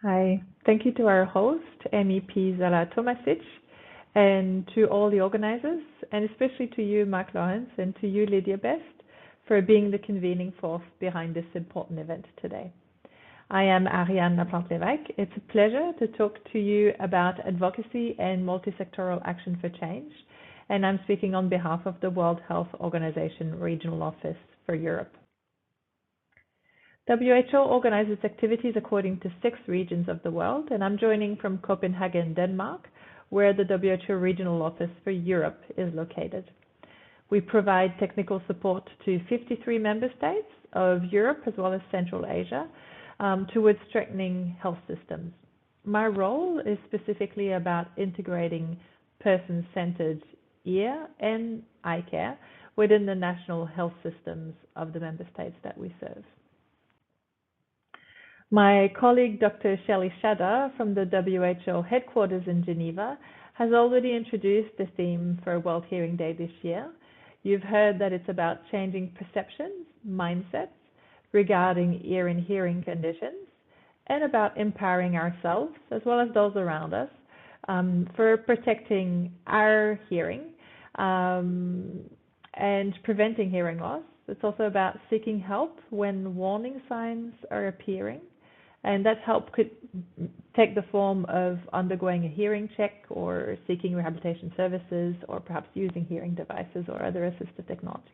Hi, thank you to our host, MEP Zala Tomasic, and to all the organizers, and especially to you, Mark Laureyns, and to you, Lidia, for being the convening force behind this important event today. I am Ariane Laplante-Lévesque. It's a pleasure to talk to you about advocacy and multi-sectoral action for change, and I'm speaking on behalf of the World Health Organization Regional Office for Europe. WHO organizes activities according to 6 regions of the world, and I'm joining from Copenhagen, Denmark, where the WHO Regional Office for Europe is located. We provide technical support to 53 member states of Europe as well as Central Asia towards strengthening health systems. My role is specifically about integrating person-centered ear and eye care within the national health systems of the member states that we serve. My colleague, Dr. Shelly Chadha from the WHO headquarters in Geneva, has already introduced the theme for World Hearing Day this year. You've heard that it's about changing perceptions, mindsets regarding ear and hearing conditions, and about empowering ourselves as well as those around us for protecting our hearing and preventing hearing loss. It's also about seeking help when warning signs are appearing. And that help could take the form of undergoing a hearing check or seeking rehabilitation services or perhaps using hearing devices or other assistive technology.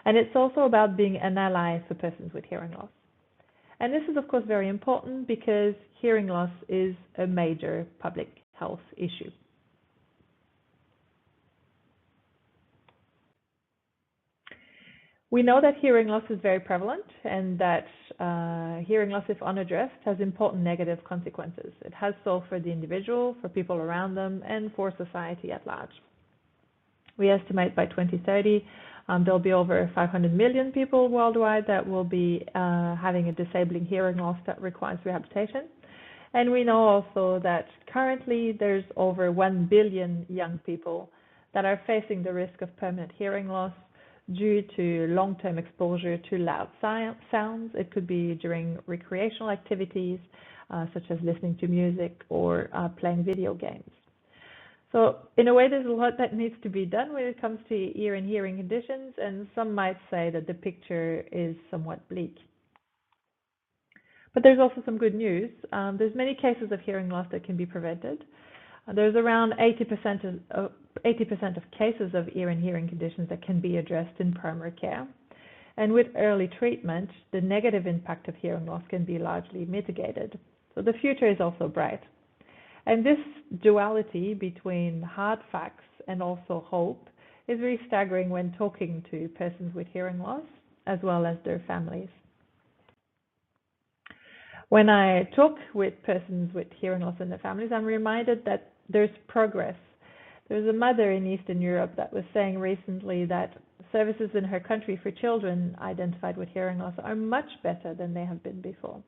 And it's also about being an ally for persons with hearing loss. And this is, of course, very important because hearing loss is a major public health issue. We know that hearing loss is very prevalent and that hearing loss, if unaddressed, has important negative consequences. It has so for the individual, for people around them, and for society at large. We estimate by 2030 there'll be over 500 million people worldwide that will be having a disabling hearing loss that requires rehabilitation. And we know also that currently there's over 1 billion young people that are facing the risk of permanent hearing loss due to long-term exposure to loud sounds. It could be during recreational activities, such as listening to music or playing video games. So in a way, there's a lot that needs to be done when it comes to ear and hearing conditions, and some might say that the picture is somewhat bleak. But there's also some good news. There's many cases of hearing loss that can be prevented. There's around 80% of cases of ear and hearing conditions that can be addressed in primary care. And with early treatment, the negative impact of hearing loss can be largely mitigated. So the future is also bright. And this duality between hard facts and also hope is very staggering when talking to persons with hearing loss as well as their families. When I talk with persons with hearing loss and their families, I'm reminded that there's progress. There's a mother in Eastern Europe that was saying recently that services in her country for children identified with hearing loss are much better than they have been before.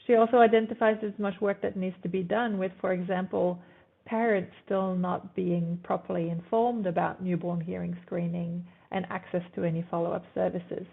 She also identifies there's much work that needs to be done with, for example, parents still not being properly informed about newborn hearing screening and access to any follow-up services.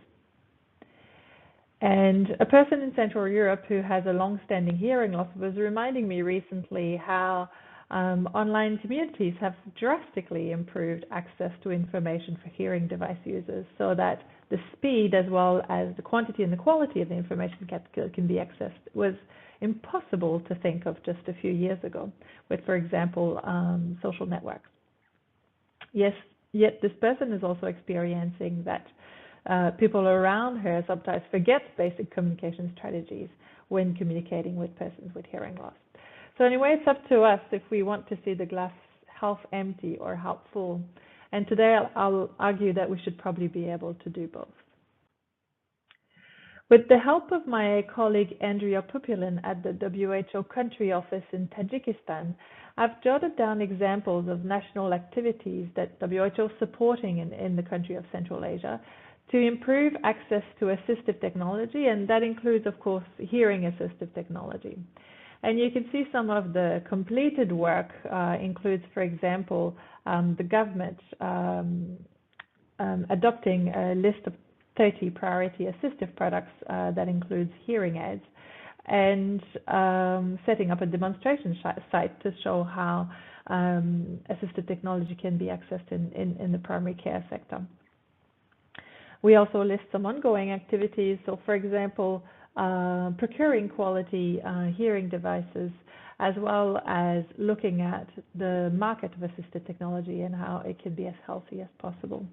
And a person in Central Europe who has a long-standing hearing loss was reminding me recently how online communities have drastically improved access to information for hearing device users so that the speed as well as the quantity and the quality of the information can be accessed was impossible to think of just a few years ago with, for example, social networks. Yes, yet this person is also experiencing that people around her sometimes forget basic communication strategies when communicating with persons with hearing loss. So anyway, it's up to us if we want to see the glass half empty or half full. And today I'll argue that we should probably be able to do both. With the help of my colleague Andrea Pupulin at the WHO country office in Tajikistan, I've jotted down examples of national activities that WHO is supporting in the country of Central Asia to improve access to assistive technology, and that includes, of course, hearing assistive technology. And you can see some of the completed work includes, for example, the government adopting a list of 30 priority assistive products that includes hearing aids and setting up a demonstration site to show how assistive technology can be accessed in the primary care sector. We also list some ongoing activities. So, for example, procuring quality hearing devices, as well as looking at the market of assistive technology and how it can be as healthy as possible.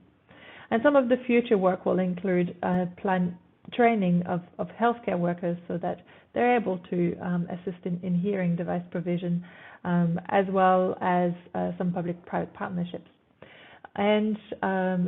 And some of the future work will include training of healthcare workers so that they're able to assist in hearing device provision, as well as some public-private partnerships. And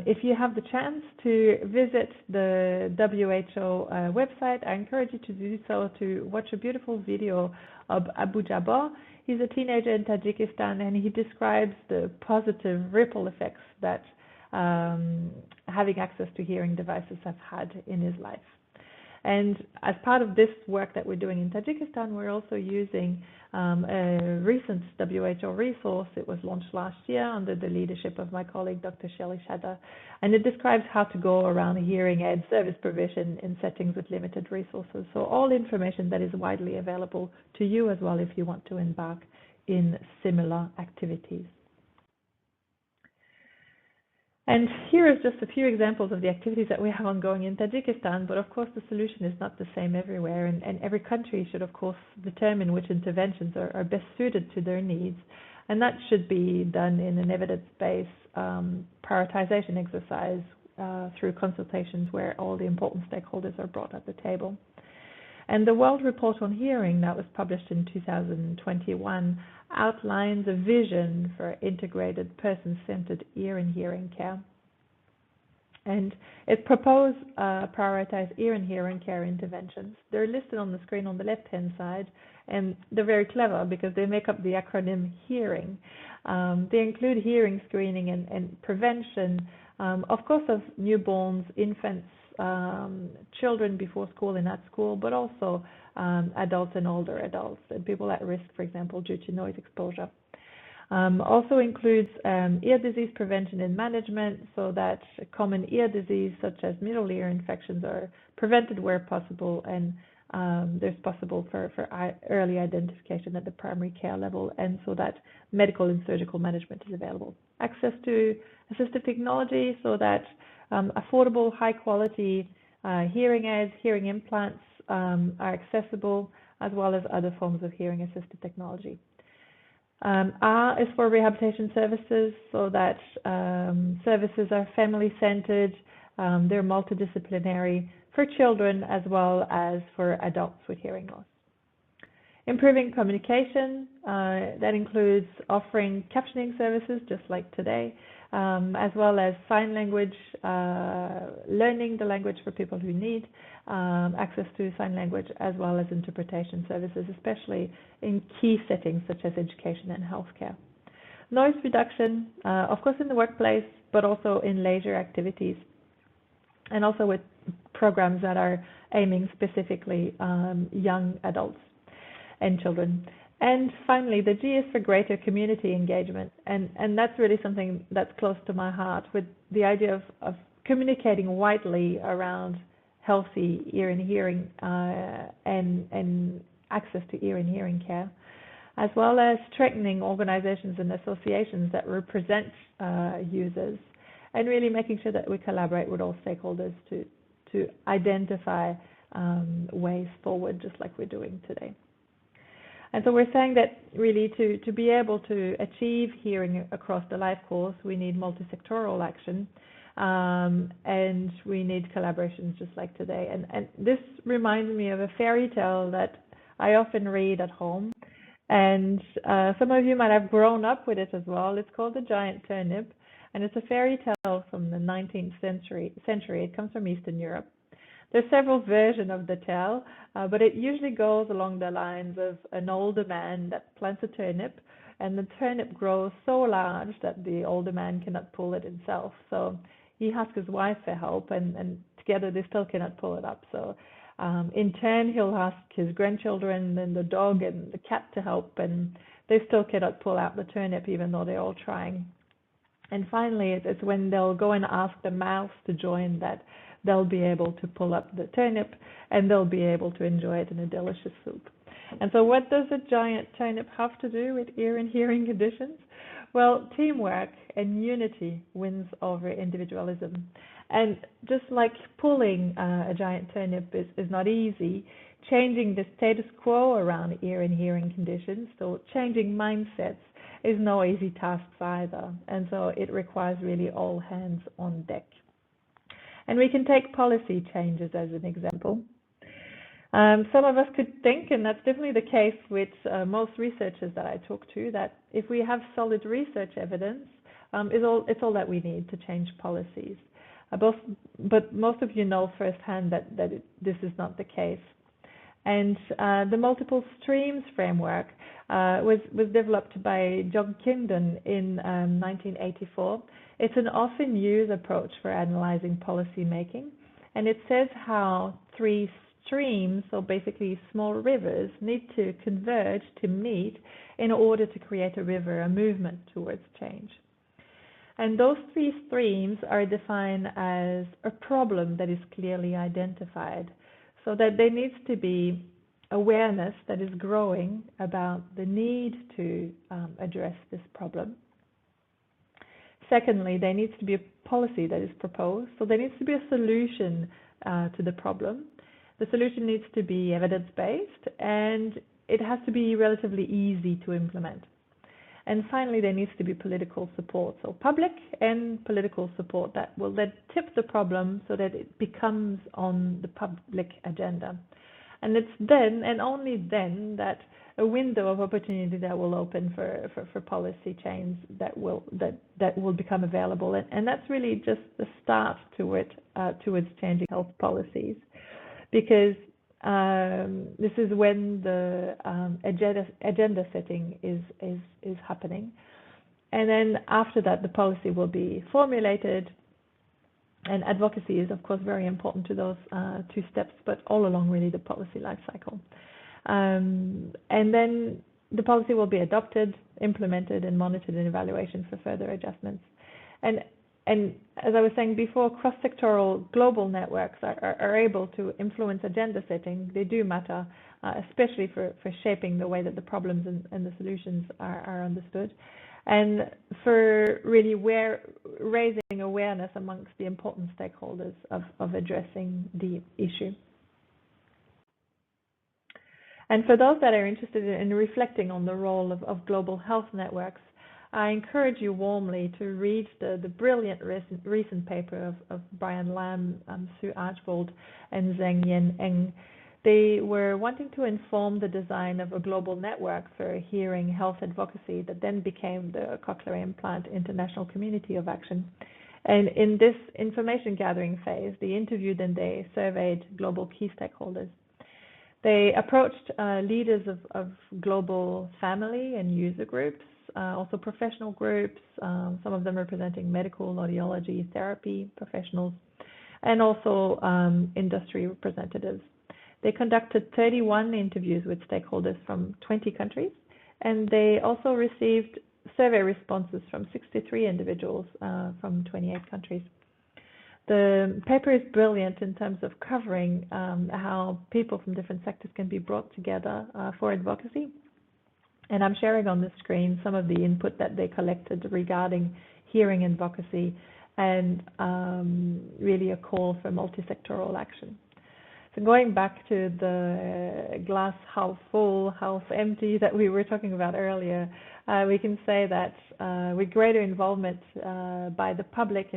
if you have the chance to visit the WHO website, I encourage you to do so, to watch a beautiful video of Abu Jabbar. He's a teenager in Tajikistan, and he describes the positive ripple effects that having access to hearing devices have had in his life. And as part of this work that we're doing in Tajikistan, we're also using a recent WHO resource. It was launched last year under the leadership of my colleague, Dr. Shelly Chadha, and it describes how to go around hearing aid service provision in settings with limited resources. So all information that is widely available to you as well if you want to embark in similar activities. And here is just a few examples of the activities that we have ongoing in Tajikistan, but of course the solution is not the same everywhere, and every country should of course determine which interventions are best suited to their needs, and that should be done in an evidence-based prioritization exercise through consultations where all the important stakeholders are brought at the table. And the World Report on Hearing that was published in 2021 outlines a vision for integrated person-centered ear and hearing care. And it proposed prioritized ear and hearing care interventions. They're listed on the screen on the left-hand side, and they're very clever because they make up the acronym HEARING. They include hearing screening and prevention, of course, of newborns, infants, children before school and at school, but also adults and older adults, and people at risk, for example, due to noise exposure. Also includes ear disease prevention and management, so that common ear disease such as middle ear infections are prevented where possible, and there's possible for early identification at the primary care level, and so that medical and surgical management is available. Access to assistive technology, so that affordable, high-quality hearing aids, hearing implants are accessible, as well as other forms of hearing-assisted technology. R is for rehabilitation services, so that services are family-centered, they're multidisciplinary for children as well as for adults with hearing loss. Improving communication, that includes offering captioning services just like today, as well as sign language, learning the language for people who need access to sign language, as well as interpretation services, especially in key settings such as education and healthcare. Noise reduction, of course, in the workplace, but also in leisure activities, and also with programs that are aiming specifically young adults and children. And finally, the G is for greater community engagement, and that's really something that's close to my heart, with the idea of communicating widely around healthy ear and hearing and access to ear and hearing care, as well as strengthening organizations and associations that represent users, and really making sure that we collaborate with all stakeholders to identify ways forward, just like we're doing today. And so we're saying that really to be able to achieve hearing across the life course, we need multi-sectoral action, and we need collaborations just like today. And this reminds me of a fairy tale that I often read at home, and some of you might have grown up with it as well. It's called The Giant Turnip, and it's a fairy tale from the 19th century. It comes from Eastern Europe. There's several versions of the tale, but it usually goes along the lines of an older man that plants a turnip, and the turnip grows so large that the older man cannot pull it himself. So he asks his wife for help, and together they still cannot pull it up. So in turn, he'll ask his grandchildren and the dog and the cat to help, and they still cannot pull out the turnip, even though they're all trying. And finally, it's when they'll go and ask the mouse to join that they'll be able to pull up the turnip and they'll be able to enjoy it in a delicious soup. And so what does a giant turnip have to do with ear and hearing conditions? Well, teamwork and unity wins over individualism. And just like pulling a giant turnip is not easy, changing the status quo around ear and hearing conditions, so changing mindsets, is no easy task either. And so it requires really all hands on deck. And we can take policy changes as an example. Some of us could think, and that's definitely the case with most researchers that I talk to, that if we have solid research evidence, it's all that we need to change policies. But most of you know firsthand that this is not the case. And the multiple streams framework was developed by John Kindon in 1984. It's an often used approach for analyzing policy making, and it says how three streams, so basically small rivers, need to converge to meet in order to create a movement towards change. And those three streams are defined as a problem that is clearly identified, so that there needs to be awareness that is growing about the need to address this problem. Secondly, there needs to be a policy that is proposed, so there needs to be a solution to the problem. The solution needs to be evidence-based, and it has to be relatively easy to implement. And finally, there needs to be political support, so public and political support that will then tip the problem so that it becomes on the public agenda. And it's then, and only then, that a window of opportunity that will open for policy change that will become available. And that's really just the start towards changing health policies, because this is when the agenda setting is happening. And then after that, the policy will be formulated. And advocacy is, of course, very important to those two steps, but all along really the policy life cycle. And then the policy will be adopted, implemented, and monitored and evaluation for further adjustments. And as I was saying before, cross-sectoral global networks are able to influence agenda setting. They do matter, especially for shaping the way that the problems and the solutions are understood, and for really raising awareness amongst the important stakeholders of addressing the issue. And for those that are interested in reflecting on the role of global health networks, I encourage you warmly to read the brilliant recent paper of Brian Lam, Sue Archbold, and Zheng Yen Eng. They were wanting to inform the design of a global network for hearing health advocacy that then became the Cochlear Implant International Community of Action. And in this information gathering phase, they interviewed and they surveyed global key stakeholders. They approached leaders of global family and user groups, also professional groups, some of them representing medical, audiology, therapy professionals, and also industry representatives. They conducted 31 interviews with stakeholders from 20 countries, and they also received survey responses from 63 individuals from 28 countries. The paper is brilliant in terms of covering how people from different sectors can be brought together for advocacy. And I'm sharing on the screen some of the input that they collected regarding hearing advocacy and really a call for multi-sectoral action. So going back to the glass half full, half empty that we were talking about earlier, we can say that with greater involvement by the public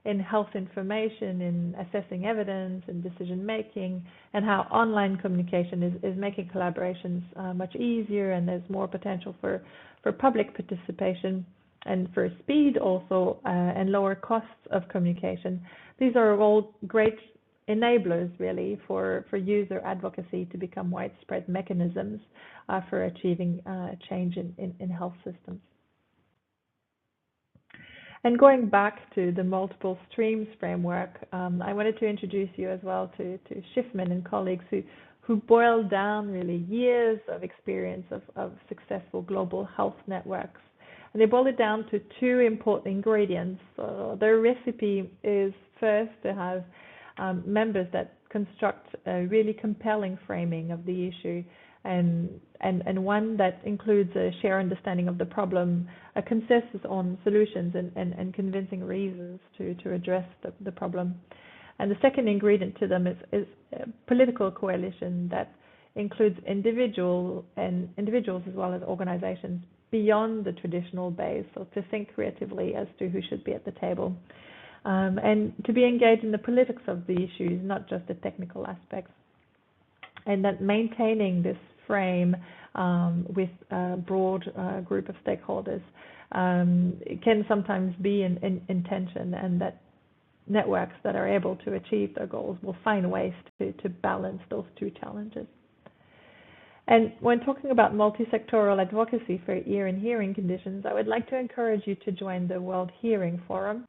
in health information, in assessing evidence and decision making, and how online communication is making collaborations much easier, and there's more potential for public participation and for speed also and lower costs of communication. These are all great enablers really for user advocacy to become widespread mechanisms for achieving change in health systems. And going back to the multiple streams framework, I wanted to introduce you as well to Schiffman and colleagues who boiled down really years of experience of successful global health networks. And they boiled it down to two important ingredients. So their recipe is first to have members that construct a really compelling framing of the issue, and one that includes a shared understanding of the problem, a consensus on solutions, and convincing reasons to address the problem. And the second ingredient to them is a political coalition that includes individuals as well as organizations beyond the traditional base, so to think creatively as to who should be at the table, and to be engaged in the politics of the issues, not just the technical aspects. And that maintaining this frame with a broad group of stakeholders can sometimes be in tension, and that networks that are able to achieve their goals will find ways to balance those two challenges. And when talking about multi-sectoral advocacy for ear and hearing conditions, I would like to encourage you to join the World Hearing Forum.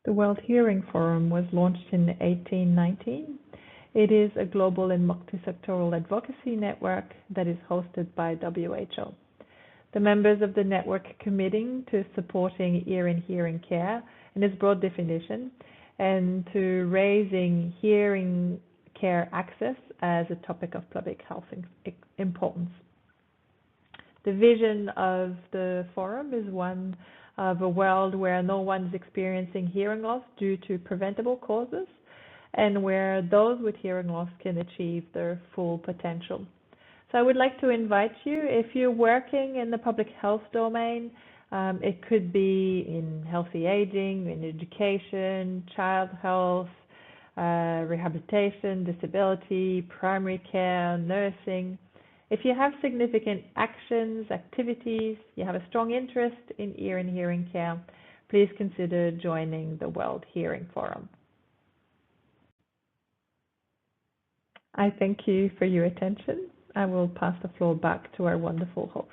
The World Hearing Forum was launched in 1819. It is a global and multi-sectoral advocacy network that is hosted by WHO. The members of the network are committing to supporting ear and hearing care in its broad definition, and to raising hearing care access as a topic of public health importance. The vision of the forum is one of a world where no one is experiencing hearing loss due to preventable causes, and where those with hearing loss can achieve their full potential. So I would like to invite you, if you're working in the public health domain, it could be in healthy aging, in education, child health, rehabilitation, disability, primary care, nursing. If you have significant actions, activities, you have a strong interest in ear and hearing care, please consider joining the World Hearing Forum. I thank you for your attention. I will pass the floor back to our wonderful host.